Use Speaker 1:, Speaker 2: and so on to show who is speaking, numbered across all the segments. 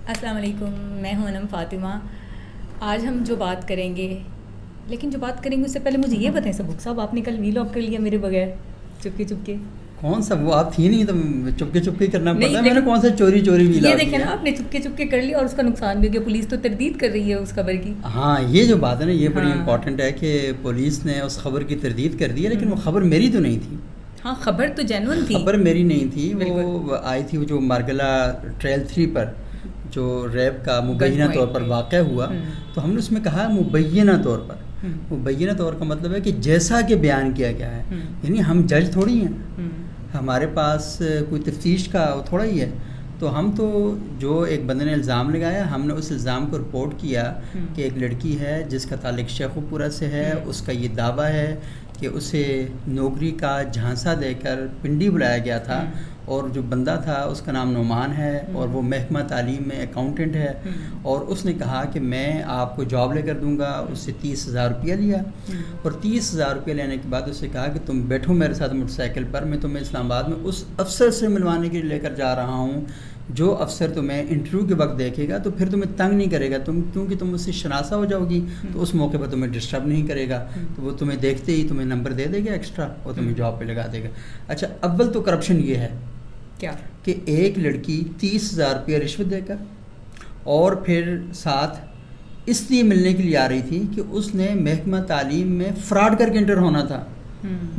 Speaker 1: السلام علیکم، میں ہوں انم فاطمہ. آج ہم جو بات کریں گے، لیکن جو بات کریں گے اس سے پہلے مجھے یہ بتائیں سبق صاحب، آپ نے کل ویلاگ کر لیا میرے بغیر چپکے چپکے.
Speaker 2: کون سا وہ آپ تھی نہیں تو چپکے چپکے کرنا پڑتا ہے.
Speaker 1: نہیں،
Speaker 2: میں نے کون سا چوری چوری ویلاگ
Speaker 1: یہ دیکھیں نا، آپ نے چپکے چپکے کر لیا اور اس کا نقصان بھی ہو گیا. پولیس تو تردید کر رہی ہے اس خبر کی.
Speaker 2: ہاں یہ جو بات ہے نا یہ بڑی امپورٹنٹ ہے کہ پولیس نے اس خبر کی تردید کر دی ہے، لیکن وہ خبر میری تو نہیں تھی.
Speaker 1: ہاں خبر تو جینون تھی.
Speaker 2: خبر میری نہیں تھی. وہ آئی تھی وہ جو مارگلا ٹریل 3 پر جو ریپ کا مبینہ طور پر واقع ہوا، تو ہم نے اس میں کہا مبینہ طور پر. مبینہ طور کا مطلب ہے کہ جیسا کہ بیان کیا گیا ہے، یعنی ہم جج تھوڑی ہیں، ہمارے پاس کوئی تفتیش کا تھوڑا ہی ہے. تو ہم تو جو ایک بندے نے الزام لگایا، ہم نے اس الزام کو رپورٹ کیا کہ ایک لڑکی ہے جس کا تعلق شیخو پورہ سے ہے. اس کا یہ دعویٰ ہے کہ اسے نوکری کا جھانسا دے کر پنڈی بلایا گیا تھا، اور جو بندہ تھا اس کا نام نعمان ہے، اور وہ محکمہ تعلیم میں اکاؤنٹنٹ ہے. اور اس نے کہا کہ میں آپ کو جاب لے کر دوں گا. اس سے 30,000 روپیہ لیا، اور 30,000 روپیہ لینے کے بعد اس سے کہا کہ تم بیٹھو میرے ساتھ موٹر سائیکل پر، میں تمہیں اسلام آباد میں اس افسر سے ملوانے کے لیے لے کر جا رہا ہوں جو افسر تمہیں انٹرویو کے وقت دیکھے گا تو پھر تمہیں تنگ نہیں کرے گا، کیونکہ تم اس سے شناسا ہو جاؤ گی تو اس موقع پر تمہیں ڈسٹرب نہیں کرے گا. تو وہ تمہیں دیکھتے ہی تمہیں نمبر دے دے گا ایکسٹرا، اور تمہیں جاب پہ لگا دے گا. اچھا، اول تو کرپشن یہ ہے
Speaker 1: کیا
Speaker 2: کہ ایک لڑکی 30,000 روپیہ رشوت دے کر اور پھر ساتھ اس لیے ملنے کے لیے آ رہی تھی کہ اس نے محکمہ تعلیم میں فراڈ کر کے انٹر ہونا تھا،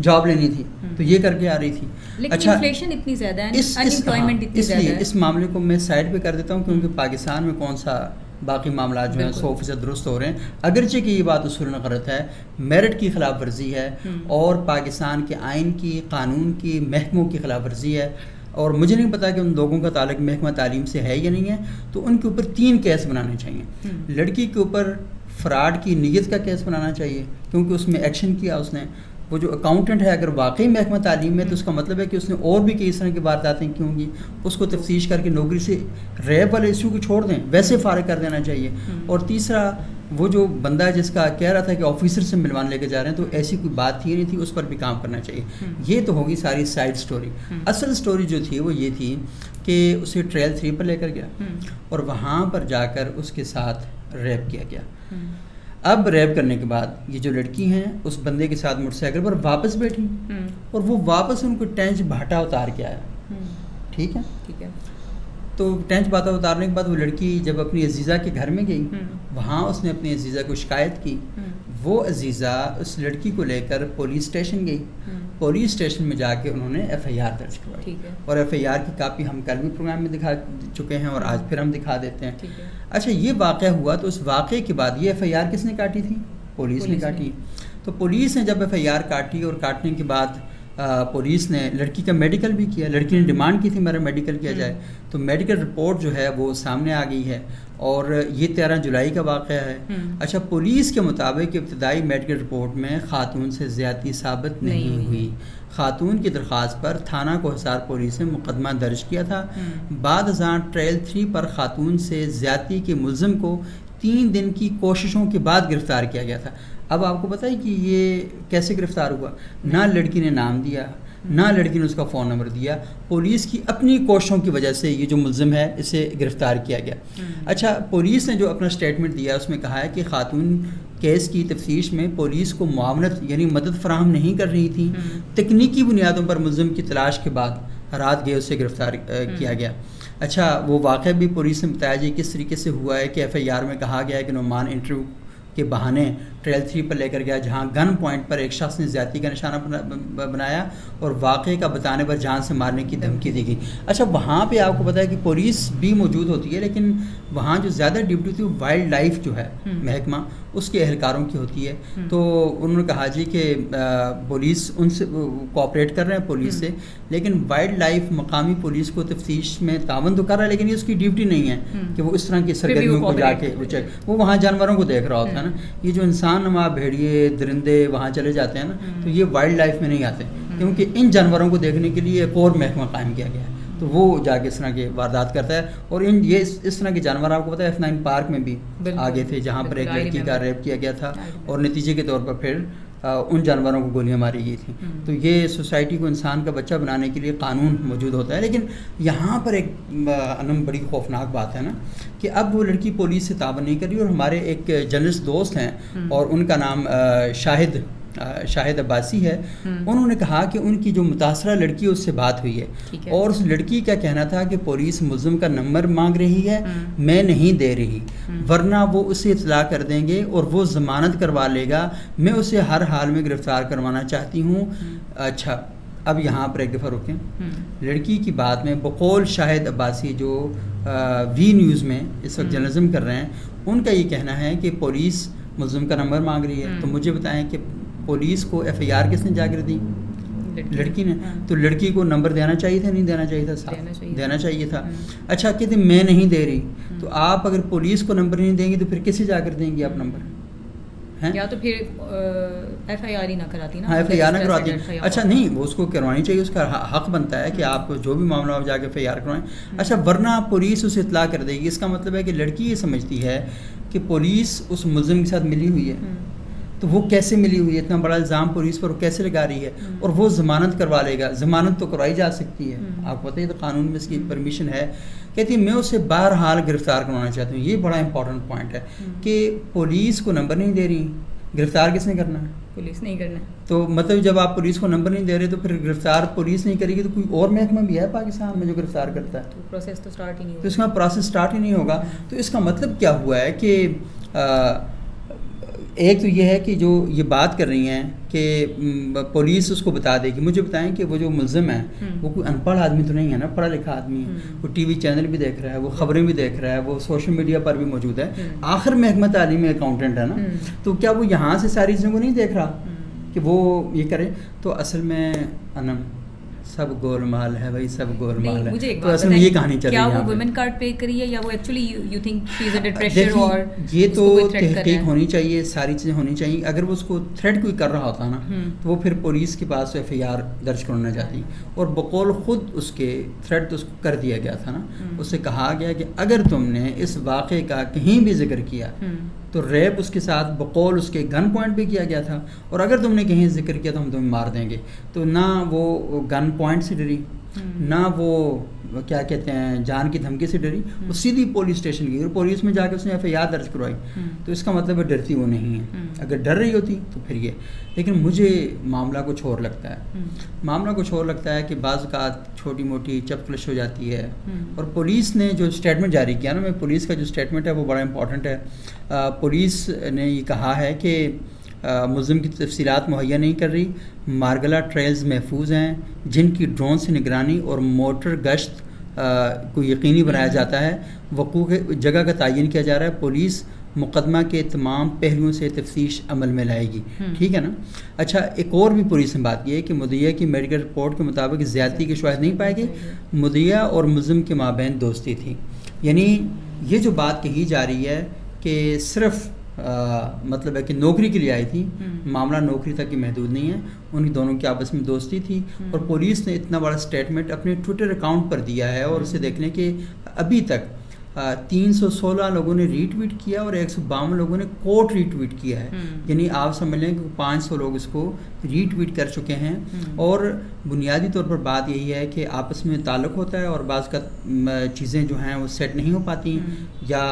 Speaker 2: جاب لینی تھی، تو یہ کر کے آ رہی تھی.
Speaker 1: لیکن انفلیشن اتنی زیادہ ہے، انپلائمنٹ اتنی زیادہ ہے.
Speaker 2: اس معاملے کو میں سائڈ پہ کر دیتا ہوں، کیونکہ پاکستان میں کون سا باقی معاملات جو ہیں 100% درست ہو رہے ہیں، اگرچہ کہ یہ بات اصولاً غلط ہے، میرٹ کی خلاف ورزی ہے، اور پاکستان کے آئین کی، قانون کی، محکموں کی خلاف ورزی ہے. اور مجھے نہیں پتا کہ ان لوگوں کا تعلق محکمہ تعلیم سے ہے یا نہیں ہے، تو ان کے اوپر 3 کیس بنانے چاہیے. لڑکی کے اوپر فراڈ کی نیت کا کیس بنانا چاہیے، کیونکہ اس میں ایکشن کیا اس نے. وہ جو اکاؤنٹنٹ ہے اگر واقعی محکمہ تعلیم میں، تو اس کا مطلب ہے کہ اس نے اور بھی کئی اس طرح کی وارداتیں کی ہوں گی. اس کو تفتیش کر کے نوکری سے ریپ والے ایشو کو چھوڑ دیں، ویسے فارغ کر دینا چاہیے. اور تیسرا، وہ جو بندہ جس کا کہہ رہا تھا کہ آفیسر سے ملوانے لے کے جا رہے ہیں، تو ایسی کوئی بات ہی نہیں تھی، اس پر بھی کام کرنا چاہیے. یہ تو ہوگی ساری سائڈ سٹوری. اصل سٹوری جو تھی وہ یہ تھی کہ اسے ٹریل 3 پر لے کر گیا، اور وہاں پر جا کر اس کے ساتھ ریپ کیا گیا. اب ریپ کرنے کے بعد یہ جو لڑکی ہیں اس بندے کے ساتھ موٹر سائیکل پر واپس بیٹھی، اور وہ واپس ان کو ٹینچ بھاٹا اتار کے آیا. ٹھیک ہے. تو ٹینچ بھاٹا اتارنے کے بعد وہ لڑکی جب اپنی عزیزہ کے گھر میں گئی، وہاں اس نے اپنی عزیزہ کو شکایت کی. وہ عزیزہ اس لڑکی کو لے کر پولیس اسٹیشن گئی. پولیس اسٹیشن میں جا کے انہوں نے FIR درج کروائی، اور FIR کی کاپی ہم کل بھی پروگرام میں دکھا چکے ہیں، اور آج پھر ہم دکھا دیتے ہیں. اچھا، یہ واقعہ ہوا تو اس واقعے کے بعد یہ FIR کس نے کاٹی تھی؟ پولیس نے کاٹی. تو پولیس نے جب FIR کاٹی، اور کاٹنے کے بعد پولیس نے لڑکی کا میڈیکل بھی کیا. لڑکی نے ڈیمانڈ کی تھی میرا میڈیکل کیا جائے، تو میڈیکل رپورٹ جو ہے وہ سامنے آ گئی ہے، اور یہ 13 جولائی کا واقعہ ہے. اچھا، پولیس کے مطابق ابتدائی میڈیکل رپورٹ میں خاتون سے زیادتی ثابت نہیں ہوئی. خاتون کی درخواست پر تھانہ کوہسار پولیس نے مقدمہ درج کیا تھا. بعد ازاں ٹریل 3 پر خاتون سے زیادتی کے ملزم کو 3 دن کی کوششوں کے بعد گرفتار کیا گیا تھا. اب آپ کو پتہ ہے کہ یہ کیسے گرفتار ہوا؟ نہ لڑکی نے نام دیا، نہ لڑکی نے اس کا فون نمبر دیا. پولیس کی اپنی کوششوں کی وجہ سے یہ جو ملزم ہے اسے گرفتار کیا گیا. اچھا، پولیس نے جو اپنا اسٹیٹمنٹ دیا اس میں کہا ہے کہ خاتون کیس کی تفتیش میں پولیس کو معاونت یعنی مدد فراہم نہیں کر رہی تھی. تکنیکی بنیادوں پر ملزم کی تلاش کے بعد رات گئے اسے گرفتار کیا گیا. اچھا، وہ واقعہ بھی پولیس نے بتایا جی کس طریقے سے ہوا ہے کہ FIR میں کہا گیا ہے کہ نعمان انٹرویو کے بہانے ٹریل 3 پر لے کر گیا، جہاں گن پوائنٹ پر ایک شخص نے زیادتی کا نشانہ بنایا اور واقعے کا بتانے پر جان سے مارنے کی دھمکی دی گئی. اچھا، وہاں پہ آپ کو پتہ ہے کہ پولیس بھی موجود ہوتی ہے، لیکن وہاں جو زیادہ ڈیوٹی ہوتی ہے وائلڈ لائف جو ہے محکمہ اس کے اہلکاروں کی ہوتی ہے. تو انہوں نے کہا جی کہ پولیس ان سے کوآپریٹ کر رہے ہیں پولیس سے، لیکن وائلڈ لائف مقامی پولیس کو تفتیش میں تعاون تو کر رہا ہے، لیکن یہ اس کی ڈیوٹی نہیں ہے کہ وہ اس طرح کی سرگرمیوں کو جا کے وہ وہاں جانوروں کو دیکھ رہا ہوتا ہے نا. یہ جو انسان نما بھیڑیے درندے وہاں چلے جاتے ہیں نا، تو یہ وائلڈ لائف میں نہیں آتے، کیونکہ ان جانوروں کو دیکھنے کے لیے ایک اور محکمہ قائم کیا گیا ہے. تو وہ جا کے اس طرح کے واردات کرتا ہے. اور یہ اس طرح کے جانور آپ کو پتہ ہے F9 پارک میں بھی آگے تھے، جہاں پر ایک لڑکی کا ریپ کیا گیا تھا، اور نتیجے کے طور پر پھر ان جانوروں کو گولیاں ماری گئی تھیں. تو یہ سوسائٹی کو انسان کا بچہ بنانے کے لیے قانون موجود ہوتا ہے. لیکن یہاں پر ایک بڑی خوفناک بات ہے نا کہ اب وہ لڑکی پولیس سے تعاون نہیں کر رہی. اور ہمارے ایک جرنلسٹ دوست ہیں اور ان کا نام شاہد عباسی ہے. انہوں نے کہا کہ ان کی جو متاثرہ لڑکی اس سے بات ہوئی ہے اور اس لڑکی کا کہنا تھا کہ پولیس ملزم کا نمبر مانگ رہی ہے, میں نہیں دے رہی, ورنہ وہ اسے اطلاع کر دیں گے اور وہ ضمانت کروا لے گا, میں اسے ہر حال میں گرفتار کروانا چاہتی ہوں. اچھا اب یہاں پر ایک دفعہ رکیں. لڑکی کی بات میں بقول شاہد عباسی جو وی نیوز میں اس وقت جرنلزم کر رہے ہیں, ان کا یہ کہنا ہے کہ پولیس ملزم کا نمبر مانگ رہی ہے. تو مجھے بتائیں کہ پولیس کو ایف آئی آر کس نے جا کر دی؟ لڑکی نے. تو لڑکی کو نمبر دینا چاہیے تھا, نہیں دینا چاہیے تھا؟ دینا چاہیے تھا. اچھا کہتے میں نہیں دے رہی, تو آپ اگر پولیس کو نمبر نہیں دیں گے تو پھر کسے جا کر دیں گے آپ نمبر؟
Speaker 1: یا تو پھر ایف آئی آر ہی نہ کراتی نا.
Speaker 2: ہاں ایف آئی آر نہ کراتی. اچھا نہیں, وہ اس کو کروانی چاہیے, اس کا حق بنتا ہے کہ آپ جو بھی معاملہ ہو جا کے ایف آئی آر کروائیں. اچھا ورنہ پولیس اسے اطلاع کر دے گی. اس کا مطلب ہے کہ لڑکی یہ سمجھتی ہے کہ پولیس اس ملزم کے ساتھ ملی ہوئی ہے. تو وہ کیسے ملی ہوئی ہے؟ اتنا بڑا الزام پولیس پر کیسے لگا رہی ہے؟ اور وہ ضمانت کروا لے گا. ضمانت تو کروائی جا سکتی ہے, آپ کو پتہ ہے تو قانون میں اس کی پرمیشن ہے. کہتی ہے میں اسے بہرحال گرفتار کروانا چاہتی ہوں. یہ بڑا امپورٹنٹ پوائنٹ ہے کہ پولیس کو نمبر نہیں دے رہی, گرفتار کس نے کرنا ہے؟
Speaker 1: پولیس نہیں کرنا.
Speaker 2: تو مطلب جب آپ پولیس کو نمبر نہیں دے رہے تو پھر گرفتار پولیس نہیں کرے گی تو کوئی اور محکمہ بھی ہے پاکستان میں جو گرفتار کرتا ہے؟
Speaker 1: تو پروسیس تو سٹارٹ ہی نہیں ہوگا.
Speaker 2: تو اس کا پروسیس سٹارٹ ہی نہیں ہوگا. تو اس کا مطلب کیا ہوا ہے کہ ایک تو یہ ہے کہ جو یہ بات کر رہی ہیں کہ پولیس اس کو بتا دے گی. مجھے بتائیں کہ وہ جو ملزم ہے وہ کوئی ان پڑھ آدمی تو نہیں ہے نا, پڑھا لکھا آدمی ہے. وہ ٹی وی چینل بھی دیکھ رہا ہے, وہ خبریں بھی دیکھ رہا ہے, وہ سوشل میڈیا پر بھی موجود ہے. آخر محکمہ تعلیم میں اکاؤنٹنٹ ہے نا, تو کیا وہ یہاں سے ساری چیزوں کو نہیں دیکھ رہا کہ وہ یہ کرے؟ تو اصل میں انم سب گول مال ہے بھائی, سب گول مال ہے. تو اصل میں یہ کہانی چل رہی ہے.
Speaker 1: کیا وہ ویمن کارڈ پہ کری ہے یا وہ actually you think she is under pressure? اور
Speaker 2: یہ تو تحقیق ہونی چاہیے, ساری چیزیں ہونی چاہیے. اگر وہ اس کو تھریٹ کوئی کر رہا ہوتا نا تو وہ پھر پولیس کے پاس ایف آئی آر درج کرنا چاہتی. اور بقول خود اس کے تھریٹ تو اس کو کر دیا گیا تھا نا. اس سے کہا گیا کہ اگر تم نے اس واقعے کا کہیں بھی ذکر کیا تو ریپ اس کے ساتھ بقول اس کے گن پوائنٹ پہ کیا گیا تھا, اور اگر تم نے کہیں ذکر کیا تو ہم تمہیں مار دیں گے. تو نہ وہ گن پوائنٹ سے ڈری, نہ وہ کیا کہتے ہیں جان کی دھمکی سے ڈری, وہ سیدھی پولیس اسٹیشن گئی اور پولیس میں جا کے اس نے ایف آئی آر درج کروائی. تو اس کا مطلب ہے ڈرتی وہ نہیں ہے. اگر ڈر رہی ہوتی تو پھر یہ. لیکن مجھے معاملہ کچھ اور لگتا ہے. معاملہ کچھ اور لگتا ہے کہ بعض اوقات چھوٹی موٹی چپکلش ہو جاتی ہے. اور پولیس نے جو اسٹیٹمنٹ جاری کیا نا, میں پولیس کا جو اسٹیٹمنٹ ہے وہ بڑا امپورٹنٹ ہے. پولیس نے یہ کہا ہے کہ ملزم کی تفصیلات مہیا نہیں کر رہی. مارگلا ٹریلز محفوظ ہیں جن کی ڈرون سے نگرانی اور موٹر گشت کو یقینی بنایا جاتا ہے. وقوع کے جگہ کا تعین کیا جا رہا ہے. پولیس مقدمہ کے تمام پہلوؤں سے تفتیش عمل میں لائے گی. ٹھیک ہے نا. اچھا ایک اور بھی پولیس نے بات کی ہے کہ مدعیہ کی میڈیکل رپورٹ کے مطابق زیادتی کے شواہد نہیں پائے گئے. مدعیہ اور ملزم کے مابین دوستی تھی. یعنی یہ جو بات کہی جا رہی ہے کہ صرف مطلب ہے کہ نوکری کے لیے آئی تھی, معاملہ نوکری تک ہی محدود نہیں ہے. ان دونوں کی آپس میں دوستی تھی. اور پولیس نے اتنا بڑا اسٹیٹمنٹ اپنے ٹویٹر اکاؤنٹ پر دیا ہے, اور اسے دیکھ لیں کہ ابھی تک 316 لوگوں نے ری ٹویٹ کیا اور 152 لوگوں نے کوٹ ری ٹویٹ کیا ہے. یعنی آپ سمجھ لیں کہ 500 لوگ اس کو ری ٹویٹ کر چکے ہیں. اور بنیادی طور پر بات یہی ہے کہ آپس میں تعلق ہوتا ہے اور بعض کا چیزیں جو ہیں وہ سیٹ نہیں ہو پاتی, یا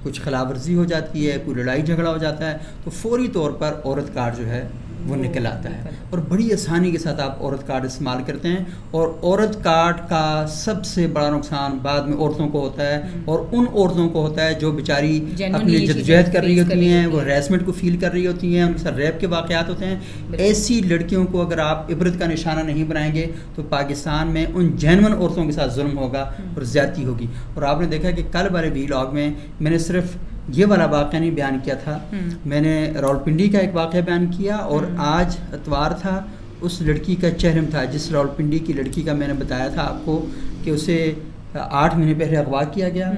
Speaker 2: کچھ خلاف ورزی ہو جاتی ہے, کوئی لڑائی جھگڑا ہو جاتا ہے, تو فوری طور پر عورت کارڈ جو ہے وہ نکل آتا ہے. اور بڑی آسانی کے ساتھ آپ عورت کارڈ استعمال کرتے ہیں. اور عورت کارڈ کا سب سے بڑا نقصان بعد میں عورتوں کو ہوتا ہے, اور ان عورتوں کو ہوتا ہے جو بیچاری اپنی جدوجہد کر رہی ہوتی ہیں, وہ ہریسمنٹ کو فیل کر رہی ہوتی ہیں, ان کے ساتھ ریپ کے واقعات ہوتے ہیں. ایسی لڑکیوں کو اگر آپ عبرت کا نشانہ نہیں بنائیں گے تو پاکستان میں ان جینون عورتوں کے ساتھ ظلم ہوگا اور زیادتی ہوگی. اور آپ نے دیکھا کہ کل والے ویلاگ میں میں نے صرف یہ والا واقعہ نہیں بیان کیا تھا, میں نے راولپنڈی کا ایک واقعہ بیان کیا, اور آج اتوار تھا, اس لڑکی کا چہرم تھا جس راولپنڈی کی لڑکی کا میں نے بتایا تھا آپ کو کہ اسے 8 مہینے پہلے اغوا کیا گیا.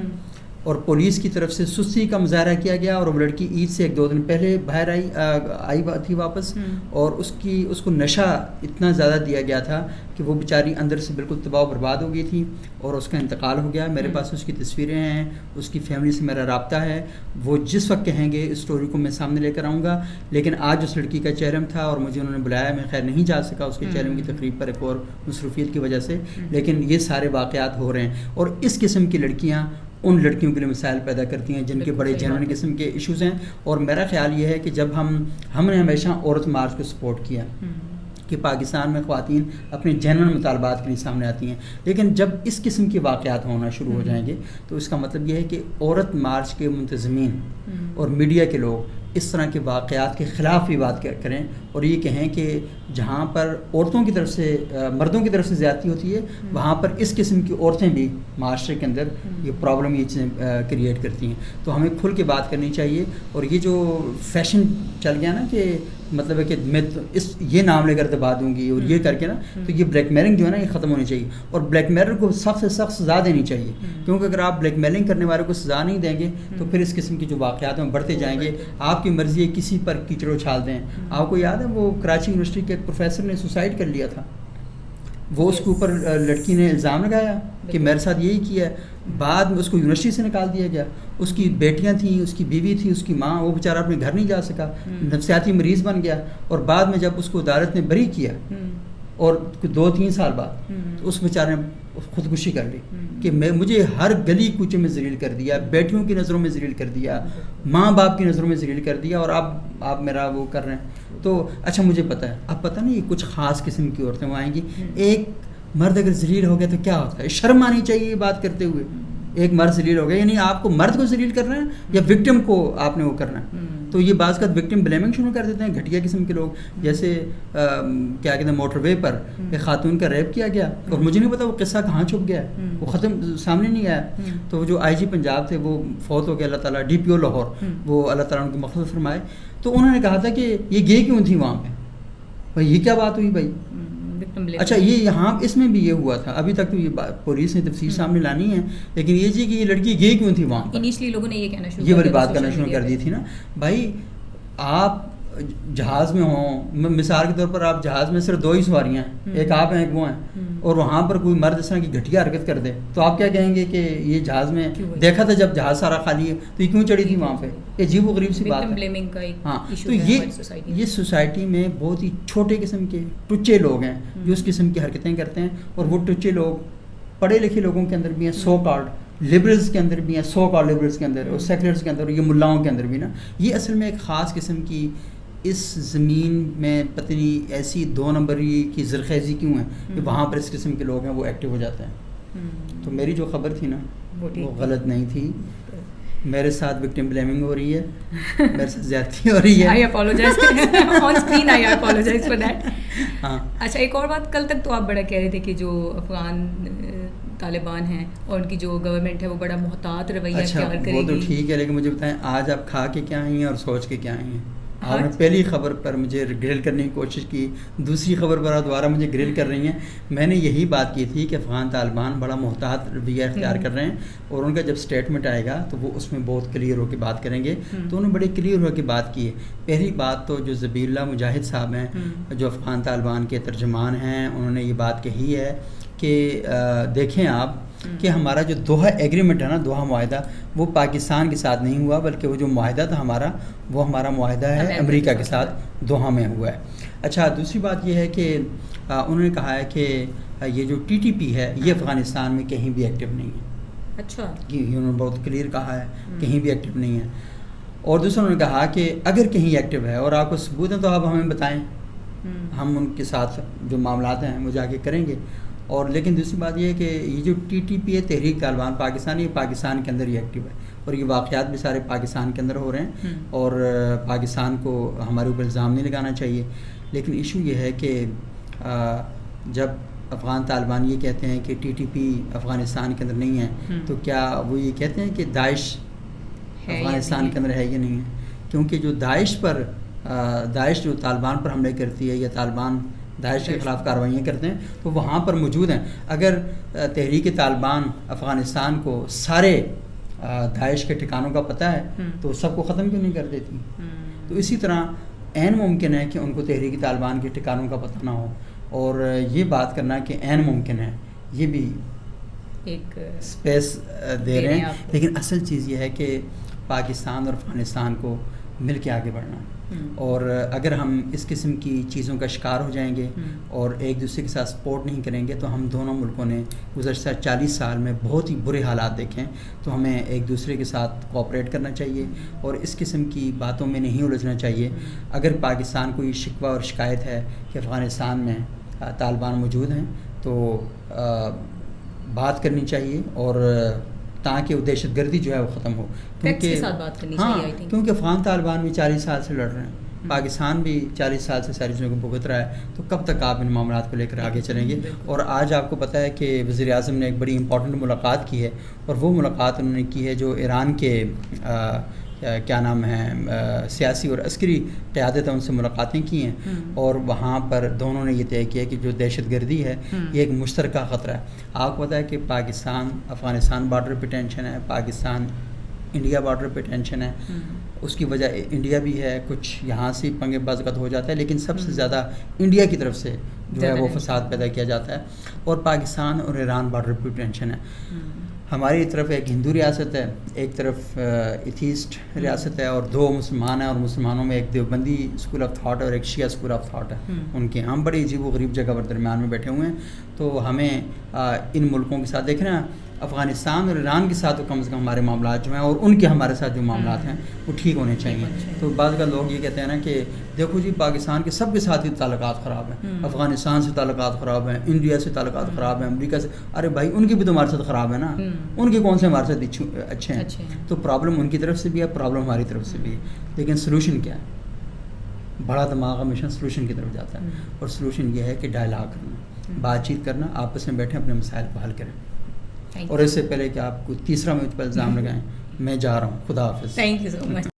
Speaker 2: اور پولیس کی طرف سے سستی کا مظاہرہ کیا گیا, اور وہ لڑکی عید سے 1-2 دن پہلے باہر آئی تھی واپس, اور اس کو نشہ اتنا زیادہ دیا گیا تھا کہ وہ بیچاری اندر سے بالکل تباہ و برباد ہو گئی تھی, اور اس کا انتقال ہو گیا. میرے پاس اس کی تصویریں ہیں, اس کی فیملی سے میرا رابطہ ہے. وہ جس وقت کہیں گے اس اسٹوری کو میں سامنے لے کر آؤں گا. لیکن آج اس لڑکی کا چہرم تھا اور مجھے انہوں نے بلایا, میں خیر نہیں جا سکا اس کے چہرم کی تقریب پر ایک اور مصروفیت کی وجہ سے. لیکن یہ سارے واقعات ہو رہے ہیں, اور اس قسم کی لڑکیاں ان لڑکیوں کے لیے مسائل پیدا کرتی ہیں جن کے بڑے جنرل قسم کے ایشوز ہیں. اور میرا خیال یہ ہے کہ جب ہم نے ہمیشہ عورت مارچ کو سپورٹ کیا کہ پاکستان میں خواتین اپنے جنرل مطالبات کے لیے سامنے آتی ہیں, لیکن جب اس قسم کے واقعات ہونا شروع ہو جائیں گے تو اس کا مطلب یہ ہے کہ عورت مارچ کے منتظمین اور میڈیا کے لوگ اس طرح کے واقعات کے خلاف بھی بات کریں, اور یہ کہیں کہ جہاں پر عورتوں کی طرف سے مردوں کی طرف سے زیادتی ہوتی ہے وہاں پر اس قسم کی عورتیں بھی معاشرے کے اندر یہ پرابلم یہ چیزیں کریٹ کرتی ہیں. تو ہمیں کھل کے بات کرنی چاہیے. اور یہ جو فیشن چل گیا نا کہ مطلب ہے کہ میں یہ نام لے کر دبا دوں گی اور یہ کر کے نا, تو یہ بلیک میلنگ جو ہے نا یہ ختم ہونی چاہیے, اور بلیک میلر کو سخت سے سخت سزا دینی چاہیے. کیونکہ اگر آپ بلیک میلنگ کرنے والے کو سزا نہیں دیں گے تو پھر اس قسم کی جو واقعات ہیں بڑھتے جائیں گے. آپ کی مرضی ہے کسی پر کیچڑ اچھال دیں. آپ کو یاد ہے وہ کراچی یونیورسٹی کے ایک پروفیسر نے سوسائڈ کر لیا تھا, وہ اس کے اوپر لڑکی نے الزام لگایا کہ میرے ساتھ یہی کیا ہے. بعد میں اس کو یونیورسٹی سے نکال دیا گیا. اس کی بیٹیاں تھیں, اس کی بیوی تھی, اس کی ماں, وہ بیچارہ اپنے گھر نہیں جا سکا, نفسیاتی مریض بن گیا. اور بعد میں جب اس کو عدالت نے بری کیا اور 2-3 سال بعد تو اس بیچارے نے خودکشی کر لی کہ مجھے ہر گلی کوچے میں ذلیل کر دیا, بیٹیوں کی نظروں میں ذلیل کر دیا, ماں باپ کی نظروں میں ذلیل کر دیا, اور اب آپ میرا وہ کر رہے ہیں. تو اچھا مجھے پتہ ہے, اب پتہ نہیں کچھ خاص قسم کی عورتیں وہ آئیں گی. ایک مرد اگر ذلیل ہو گیا تو کیا ہوتا ہے, شرم آنی چاہیے یہ بات کرتے ہوئے. ایک مرد ذلیل ہو گیا, یعنی آپ کو مرد کو ذلیل کرنا ہے یا وکٹم کو آپ نے وہ کرنا ہے. تو یہ بعض کا وکٹم بلیمنگ شروع کر دیتے ہیں گھٹیا قسم کے لوگ. جیسے کیا کہتے ہیں موٹر وے پر ایک خاتون کا ریپ کیا گیا, اور مجھے نہیں پتا وہ قصہ کہاں چھپ گیا, وہ ختم سامنے نہیں آیا. تو جو آئی جی پنجاب تھے وہ فوت ہو گئے, اللہ تعالیٰ, ڈی پی او لاہور, وہ اللہ تعالیٰ ان کو مغفرت فرمائے. تو انہوں نے کہا تھا کہ یہ گے کیوں تھی وہاں پہ, بھائی یہ کیا بات ہوئی بھائی. اچھا یہ یہاں اس میں بھی یہ ہوا تھا, ابھی تک تو یہ پولیس نے تفصیل سامنے لانی ہے, لیکن یہ جی کہ یہ لڑکی گئی کیوں تھی وہاں,
Speaker 1: انیشلی لوگوں نے یہ کہنا شروع
Speaker 2: یہ والی بات کرنا شروع کر دی تھی نا. بھائی آپ جہاز میں ہوں, مثال کے طور پر آپ جہاز میں صرف 2 ہی سواریاں ہیں, ایک آپ ہیں ایک وہ ہیں, اور وہاں پر کوئی مرد اس طرح کی گھٹیا حرکت کر دے تو آپ کیا کہیں گے کہ یہ جہاز میں دیکھا تھا جب جہاز سارا خالی ہے تو یہ کیوں چڑھی تھی وہاں پہ. یہ عجیب و غریب سی بات ہے. ہاں, تو یہ سوسائٹی میں بہت ہی چھوٹے قسم کے ٹچے لوگ ہیں جو اس قسم کی حرکتیں کرتے ہیں, اور وہ ٹچے لوگ پڑھے لکھے لوگوں کے اندر بھی ہیں, سو کالڈ لبرلز کے اندر بھی ہیں, سو کالڈ لبرلز کے اندر, اور سیکولرز کے اندر, اور یہ ملاؤں کے اندر بھی نا. یہ اصل میں ایک خاص قسم کی اس زمین میں پتہ نہیں ایسی 2 نمبری کی زرخیزی کیوں ہے کہ وہاں پر اس قسم کے لوگ ہیں وہ ایکٹیو ہو جاتے ہیں. تو میری جو خبر تھی نا وہ غلط نہیں تھی. میرے ساتھ وکٹم بلیمنگ ہو رہی ہے, میرے ساتھ زیادتی ہو رہی ہے.
Speaker 1: I apologize on screen, I apologize for that. ہاں اچھا, ایک اور بات, کل تک تو آپ بڑا کہہ رہے تھے کہ جو افغان طالبان ہیں اور ان کی جو گورنمنٹ ہے وہ بڑا محتاط رویہ اختیار کرے گی.
Speaker 2: وہ تو ٹھیک ہے, لیکن مجھے بتائیں آج آپ کھا کے کیا آئی ہیں اور سوچ کے کیا آئی ہیں. آپ نے پہلی خبر پر مجھے گرل کرنے کی کوشش کی, دوسری خبر پر آپ دوبارہ مجھے گرل کر رہی ہیں. میں نے یہی بات کی تھی کہ افغان طالبان بڑا محتاط رویہ اختیار کر رہے ہیں, اور ان کا جب اسٹیٹمنٹ آئے گا تو وہ اس میں بہت کلیئر ہو کے بات کریں گے. تو انہوں نے بڑے کلیئر ہو کے بات کی ہے. پہلی بات تو جو ذبیح اللہ مجاہد صاحب ہیں جو افغان طالبان کے ترجمان ہیں, انہوں نے یہ بات کہی ہے کہ دیکھیں آپ کہ ہمارا جو دوحہ ایگریمنٹ ہے نا, دوحہ معاہدہ, وہ پاکستان کے ساتھ نہیں ہوا, بلکہ وہ جو معاہدہ تھا ہمارا وہ ہمارا معاہدہ ہے امریکہ کے ساتھ دوحہ میں ہوا ہے. اچھا, دوسری بات یہ ہے کہ انہوں نے کہا ہے کہ یہ جو ٹی ٹی پی ہے یہ افغانستان میں کہیں بھی ایکٹیو نہیں ہے.
Speaker 1: اچھا,
Speaker 2: انہوں نے بہت کلیئر کہا ہے کہیں بھی ایکٹیو نہیں ہے. اور دوسرا انہوں نے کہا کہ اگر کہیں ایکٹیو ہے اور آپ کو ثبوت ہیں تو آپ ہمیں بتائیں, ہم ان کے ساتھ جو معاملات ہیں وہ جا کے کریں گے. اور لیکن دوسری بات یہ ہے کہ یہ جو ٹی ٹی پی ہے تحریک طالبان پاکستان, یہ پاکستان کے اندر ہی ایکٹیو ہے, اور یہ واقعات بھی سارے پاکستان کے اندر ہو رہے ہیں, اور پاکستان کو ہمارے اوپر الزام نہیں لگانا چاہیے. لیکن ایشو یہ ہے کہ جب افغان طالبان یہ کہتے ہیں کہ ٹی ٹی پی افغانستان کے اندر نہیں ہے, تو کیا وہ یہ کہتے ہیں کہ داعش افغانستان کے اندر ہے یا نہیں ہے؟ کیونکہ جو داعش جو طالبان پر حملے کرتی ہے یا طالبان داعش کے خلاف کارروائیاں کرتے ہیں تو وہاں پر موجود ہیں. اگر تحریک طالبان افغانستان کو سارے داعش کے ٹھکانوں کا پتہ ہے تو سب کو ختم کیوں نہیں کر دیتی؟ تو اسی طرح عین ممکن ہے کہ ان کو تحریک طالبان کے ٹھکانوں کا پتہ نہ ہو، اور یہ بات کرنا کہ عین ممکن ہے یہ بھی ایک اسپیس دے رہے ہیں. لیکن اصل چیز یہ ہے کہ پاکستان اور افغانستان کو مل کے آگے بڑھنا، اور اگر ہم اس قسم کی چیزوں کا شکار ہو جائیں گے اور ایک دوسرے کے ساتھ سپورٹ نہیں کریں گے تو ہم دونوں ملکوں نے گزشتہ 40 سال میں بہت ہی برے حالات دیکھیں. تو ہمیں ایک دوسرے کے ساتھ کوآپریٹ کرنا چاہیے اور اس قسم کی باتوں میں نہیں الجھنا چاہیے. اگر پاکستان کو یہ شکوہ اور شکایت ہے کہ افغانستان میں طالبان موجود ہیں تو بات کرنی چاہیے، اور تاکہ وہ دہشت گردی جو ہے وہ ختم ہو. کیونکہ افغان طالبان بھی 40 سال سے لڑ رہے ہیں، پاکستان بھی 40 سال سے ساری چیزوں کو بھگت رہا ہے. تو کب تک آپ ان معاملات کو لے کر آگے چلیں گے؟ اور آج آپ کو پتہ ہے کہ وزیر اعظم نے ایک بڑی امپورٹنٹ ملاقات کی ہے، اور وہ ملاقات انہوں نے کی ہے جو ایران کے کیا نام ہے سیاسی اور عسکری قیادت ہے، ان سے ملاقاتیں کی ہیں، اور وہاں پر دونوں نے یہ طے کیا کہ جو دہشت گردی ہے یہ ایک مشترکہ خطرہ ہے. آپ کو پتہ ہے کہ پاکستان افغانستان بارڈر پہ ٹینشن ہے، پاکستان انڈیا بارڈر پہ ٹینشن ہے. اس کی وجہ انڈیا بھی ہے، کچھ یہاں سے پنگے بازگت ہو جاتا ہے، لیکن سب سے زیادہ انڈیا کی طرف سے جو ہے وہ فساد پیدا کیا جاتا ہے. اور پاکستان اور ایران بارڈر پہ ٹینشن ہے. ہماری طرف ایک ہندو ریاست ہے، ایک طرف ایتھیسٹ ریاست ہے، اور 2 مسلمان ہیں، اور مسلمانوں میں ایک دیوبندی اسکول آف تھاٹ اور ایک شیعہ اسکول آف تھاٹ ہے ان کے. ہم بڑی عجیب و غریب جگہ پر درمیان میں بیٹھے ہوئے ہیں. تو ہمیں ان ملکوں کے ساتھ دیکھنا، افغانستان اور ایران کے ساتھ تو کم سے کم ہمارے معاملات جو ہیں اور ان کے ہمارے ساتھ جو معاملات ہیں وہ ٹھیک ہونے چاہیے. تو بعض کا لوگ یہ کہتے ہیں نا کہ دیکھو جی پاکستان کے سب کے ساتھ ہی تعلقات خراب ہیں، افغانستان سے تعلقات خراب ہیں، انڈیا سے تعلقات خراب ہیں، امریکہ سے. ارے بھائی ان کے بھی تو ہمارے ساتھ خراب ہے نا، ان کے کون سے ہمارے ساتھ اچھے ہیں؟ تو پرابلم ان کی طرف سے بھی ہے، پرابلم ہماری طرف سے بھی ہے. لیکن سلوشن کیا ہے؟ بڑا دماغ ہمیشہ سلوشن کی طرف جاتا ہے، اور سلوشن یہ ہے کہ ڈائلاگ کرنا، بات چیت کرنا، آپس میں بیٹھیں، اپنے مسائل کو حل کریں. اور اس سے پہلے کہ آپ کو تیسرا مجھ پر الزام لگائیں، میں جا رہا ہوں. خدا حافظ.
Speaker 1: Thank you so much.